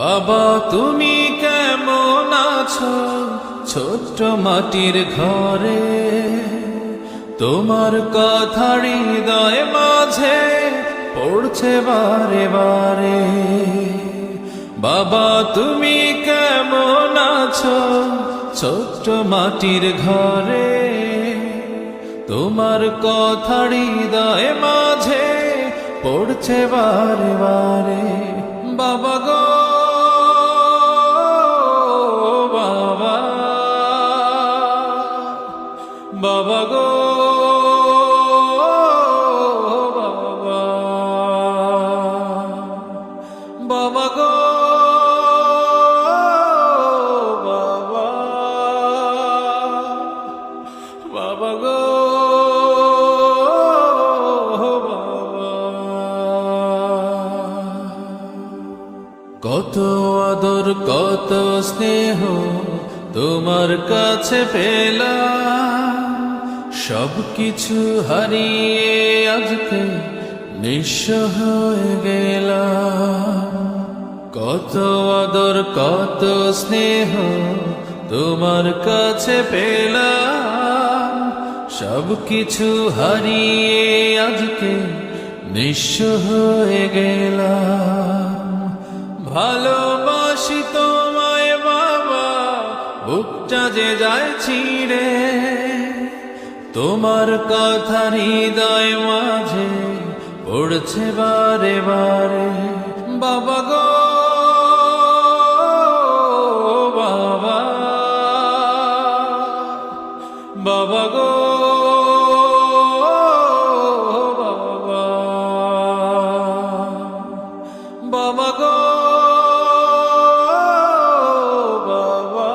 বাবা তুমি কেমন আছো ছোট্ট মাটির ঘরে, তোমার কথা হৃদয় মাঝে পড়ছে বারে বারে। বাবা তুমি কেমন আছো ছোট্ট মাটির ঘরে, তোমার কথা হৃদয় মাঝে পড়ছে বারে বারে। বাবা গো বাবা, বাবা গো বাবা, বাবা গো বাবা, বাবা গো কত আদর কত স্নেহ তোমার কাছে পেলাম, সবকিছু হারিয়ে আজকে নিঃস্ব হয়ে গেলাম। কত আদর কত স্নেহ তোমার কাছে পেলাম, সবকিছু হারিয়ে আজকে নিঃস্ব হয়ে গেলাম। ভালোবাসি তোমায় বাবা, বুকটা যে যায় ছিঁড়ে, তোমার কথা হৃদয় মাঝে পড়ছে বারে বারে। বাবা গো বাবা, বাবা গো বাবা, বাবা গো বাবা,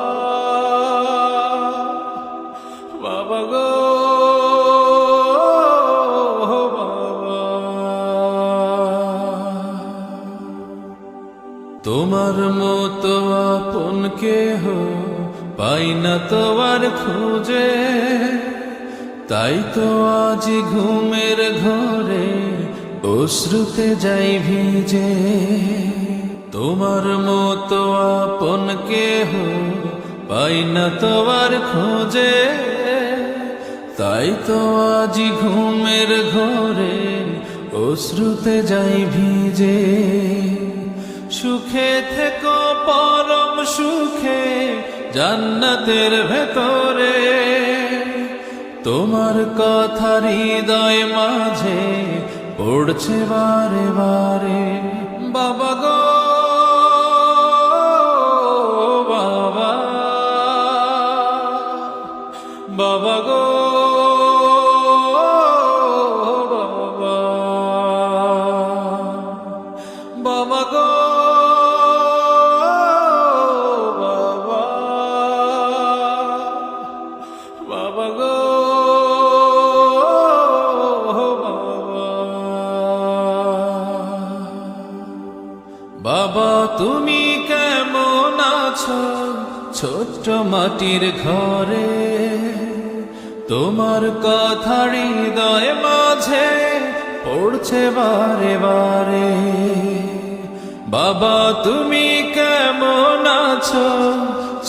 বাবা গো বাবা। তোমার মতো আপন কেহ পাই না তো আর খুঁজে, তাই তো আজ ঘুমের ঘরে অশ্রুতে যাই ভিজে। তোমার মতো আপন কেহ পাই না তো আর খোঁজে, তাই তো আজ ঘুমের ঘরে অশ্রুতে যাই ভিজে। সুখে থেকো পরম সুখে জান্নাতের ভেতরে, তোমার কথা হৃদয় মাঝে পড়ছে বারে বারে। বাবা গো বাবা, বাবা গো বাবা, বাবা গো বাবা, বাবা গো বাবা তুমি কেমন আছো ছোট্ট মাটির ঘরে, তোমার কথা হৃদয় মাঝে পড়ছে বারে বারে। বাবা তুমি কেমন আছো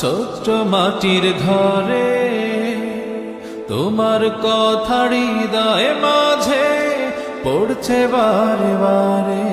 ছোট্ট মাটির ঘরে, তোমার কথা হৃদয় মাঝে পড়ছে বারে বারে।